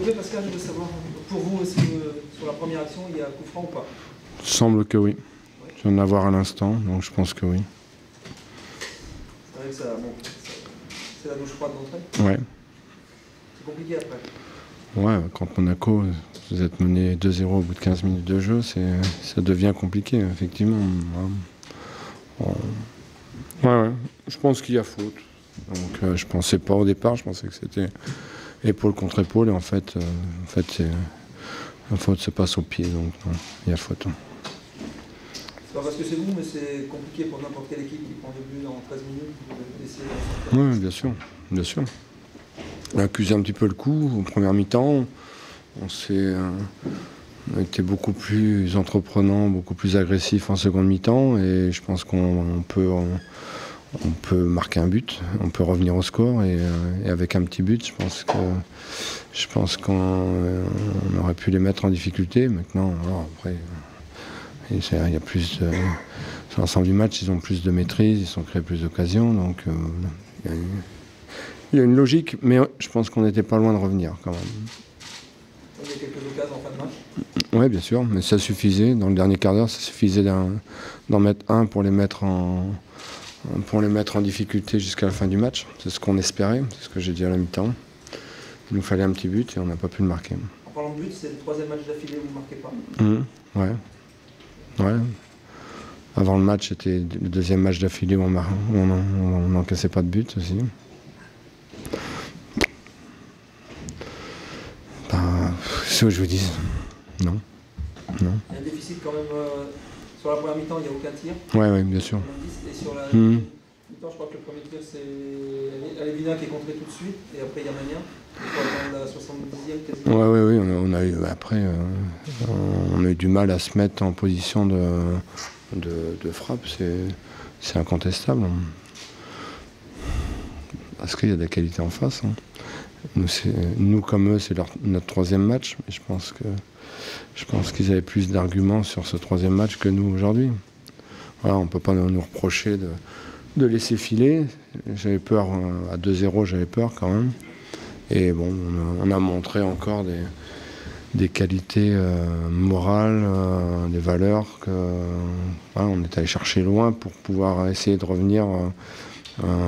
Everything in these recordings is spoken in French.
joué, Pascal, je veux savoir, pour vous aussi, sur la première action, il y a coup franc ou pas? Il semble que oui. Je viens de l'avoir à l'instant, donc je pense que oui. C'est vrai que ça, bon, c'est la douche froide d'entrée. Ouais. C'est compliqué après. Ouais, contre Monaco, vous êtes mené 2-0 au bout de 15 minutes de jeu, ça devient compliqué, effectivement. Ouais, je pense qu'il y a faute. Donc je pensais pas au départ, je pensais que c'était épaule contre épaule, et en fait la faute se passe au pied, donc non, il y a faute. C'est pas parce que c'est vous, mais c'est compliqué pour n'importe quelle équipe qui prend 2 buts en 13 minutes d'essayer. Oui, bien sûr, bien sûr. On a accusé un petit peu le coup en première mi-temps. On a été beaucoup plus entreprenant, beaucoup plus agressif en seconde mi-temps, et je pense qu'on peut marquer un but, on peut revenir au score, et avec un petit but, je pense qu'on aurait pu les mettre en difficulté. Maintenant, alors après, il y a plus de, sur l'ensemble du match, ils ont plus de maîtrise, ils ont créé plus d'occasions, donc il y a une logique, mais je pense qu'on n'était pas loin de revenir quand même. Il y a quelques occasions en fin de match. Oui, bien sûr, mais ça suffisait, dans le dernier quart d'heure, ça suffisait d'en mettre un pour les mettre en difficulté jusqu'à la fin du match. C'est ce qu'on espérait, c'est ce que j'ai dit à la mi-temps. Il nous fallait un petit but et on n'a pas pu le marquer. En parlant de but, c'est le 3e match d'affilée où vous ne marquez pas. Ouais. Avant le match, c'était le 2e match d'affilée où on n'encaissait pas de but aussi. C'est ce que je vous dis. Non. Il y a un déficit quand même. Sur la première mi-temps, il n'y a aucun tir. Oui, bien sûr. Et sur la mi-temps, je crois que le premier tir, c'est Alevina qui est contré tout de suite. Et après, il y a Magnin. Il faut attendre la 70e quasiment. Oui, on a eu, après, on a eu du mal à se mettre en position de frappe. C'est incontestable. Parce qu'il y a des qualités en face. Nous comme eux, c'est notre 3e match. Mais je pense qu'ils avaient plus d'arguments sur ce 3e match que nous aujourd'hui. Voilà, on ne peut pas nous reprocher de laisser filer. J'avais peur, à 2-0, j'avais peur quand même. Et bon, on a montré encore des qualités morales, des valeurs voilà, on est allé chercher loin pour pouvoir essayer de revenir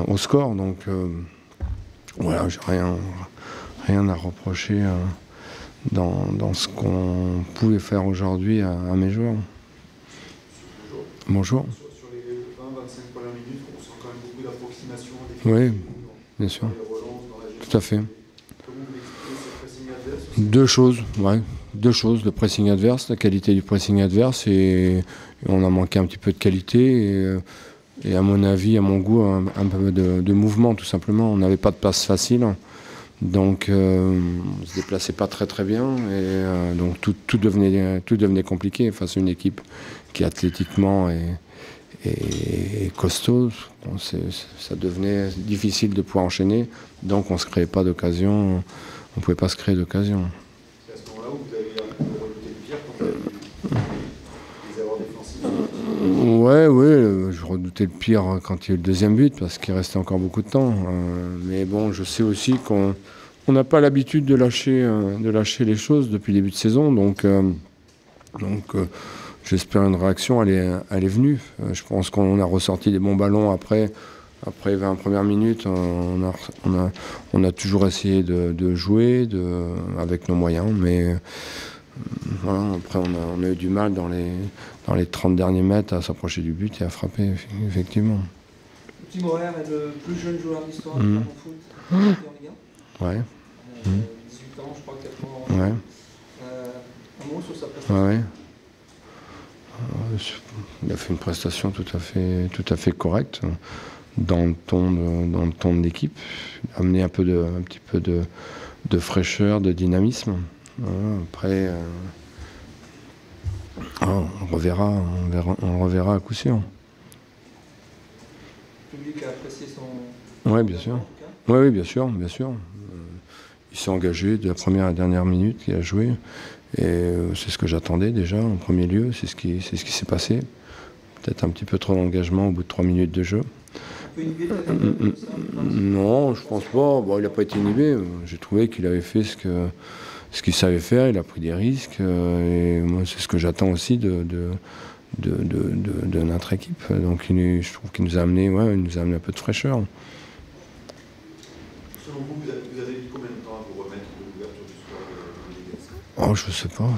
au score. Donc voilà, j'ai rien à reprocher dans ce qu'on pouvait faire aujourd'hui à mes joueurs. Bonjour. Sur les 20-25 premières minutes, on sent quand même beaucoup d'approximation. Oui, bien sûr. Tout à fait. Deux choses, le pressing adverse, la qualité du pressing adverse, et on a manqué un petit peu de qualité, et à mon avis, à mon goût, un peu de mouvement tout simplement. On n'avait pas de passe facile, donc on ne se déplaçait pas très bien, et donc tout devenait compliqué face à une équipe qui athlétiquement est costaud. Donc ça devenait difficile de pouvoir enchaîner, donc on ne se créait pas d'occasion. On ne pouvait pas se créer d'occasion. C'est à ce moment-là où vous avez redouté le pire quand les erreurs défensives? Je redoutais le pire quand il y a eu le 2e but, parce qu'il restait encore beaucoup de temps. Mais bon, je sais aussi qu'on n'a pas l'habitude de lâcher les choses depuis le début de saison. Donc j'espère une réaction, elle est venue. Je pense qu'on a ressorti des bons ballons après 20 premières minutes, on a toujours essayé de jouer avec nos moyens, mais voilà, après on a eu du mal dans les 30 derniers mètres à s'approcher du but et à frapper, effectivement. Petit Morer est le plus jeune joueur de l'histoire du foot en Ligue 1. Ouais. 18 ans, je crois, 4 ans. Ouais. Un mot sur sa prestation. Il a fait une prestation tout à fait correcte. Dans le ton de l'équipe, amener un petit peu de fraîcheur, de dynamisme. Après, on le reverra à coup sûr. Le public a apprécié son... Oui, bien sûr. Oui, bien sûr. Il s'est engagé de la première à la dernière minute, il a joué. Et c'est ce que j'attendais déjà en premier lieu, c'est ce qui s'est passé. Peut-être un petit peu trop d'engagement au bout de 3 minutes de jeu. Ça, non, je pense pas. Bon, il n'a pas été inhibé. J'ai trouvé qu'il avait fait ce ce qu'il savait faire, il a pris des risques. Et moi, c'est ce que j'attends aussi de notre équipe. Donc je trouve qu'il nous a amené, ouais, il nous a amené un peu de fraîcheur. Selon vous, vous avez mis combien de temps à vous remettre de l'ouverture du score de Oh, je sais pas.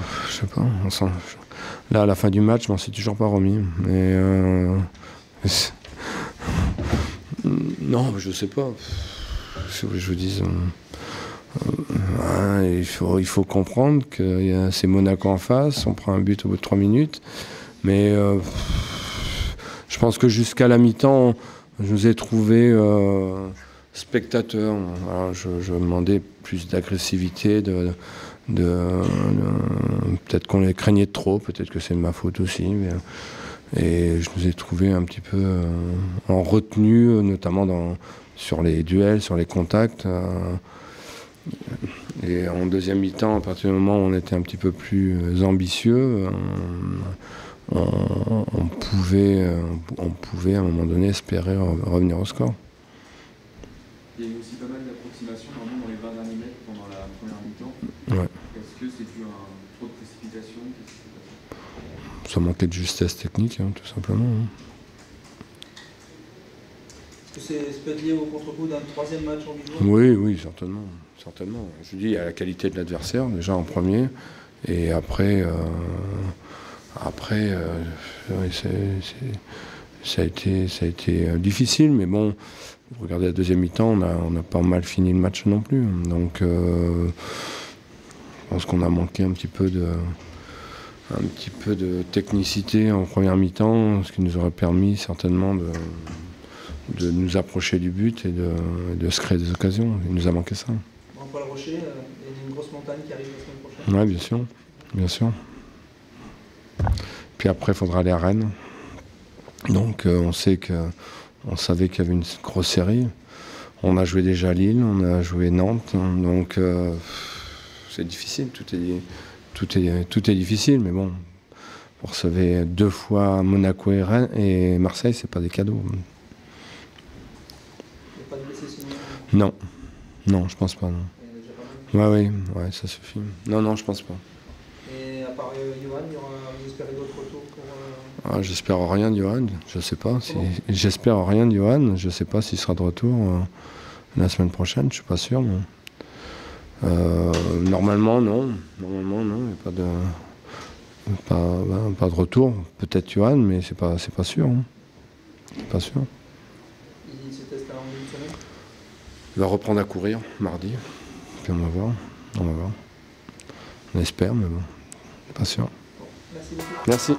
Là, à la fin du match, je m'en suis toujours pas remis. Non, je sais pas. Je vous dis, il faut comprendre que c'est Monaco en face. On prend un but au bout de 3 minutes. Mais je pense que jusqu'à la mi-temps, je nous ai trouvé spectateurs. Alors, je demandais plus d'agressivité, peut-être qu'on les craignait trop, peut-être que c'est de ma faute aussi. Et je nous ai trouvé un petit peu en retenue, notamment sur les duels, sur les contacts. Et en deuxième mi-temps, à partir du moment où on était un petit peu plus ambitieux, on pouvait à un moment donné espérer revenir au score. Il y a eu aussi pas mal d'approximations dans les 20 derniers mètres pendant la première mi-temps. Ouais. Est-ce que c'est dû à trop de précipitation? Ça manquait de justesse technique, tout simplement. Est-ce que ça peut être lié au contre-coup d'un troisième match en 8 jours? Oui, certainement. Je dis, il y a la qualité de l'adversaire, déjà en premier, et après, ça a été difficile, mais bon, vous regardez la deuxième mi-temps, on n'a pas mal fini le match non plus. Donc, je pense qu'on a manqué un petit peu de technicité en première mi-temps, ce qui nous aurait permis certainement de nous approcher du but et de se créer des occasions. Il nous a manqué ça. Paul Rocher, il y a une grosse montagne qui arrive la semaine prochaine. Oui, bien sûr. Puis après, il faudra aller à Rennes. Donc on savait qu'il y avait une grosse série. On a joué déjà Lille, on a joué Nantes. Donc c'est difficile, tout est difficile, mais bon, pour sauver 2 fois Monaco et Marseille, c'est pas des cadeaux. Il n'y a pas de blessés sinon? Non, je pense pas. Non. Ouais, ça suffit. Non, je pense pas. Et à part Johan, vous espérez d'autres retours pour... J'espère rien de Johan, je sais pas. J'espère rien de Johan, je sais pas s'il sera de retour la semaine prochaine, je suis pas sûr. Mais... Normalement, non, il n'y a pas de retour. Peut-être Johan, mais c'est pas sûr. C'est pas sûr. Il se teste en une semaine? Il va reprendre à courir mardi. Puis on va voir. On espère, mais bon, pas sûr. Bon, merci beaucoup. Merci.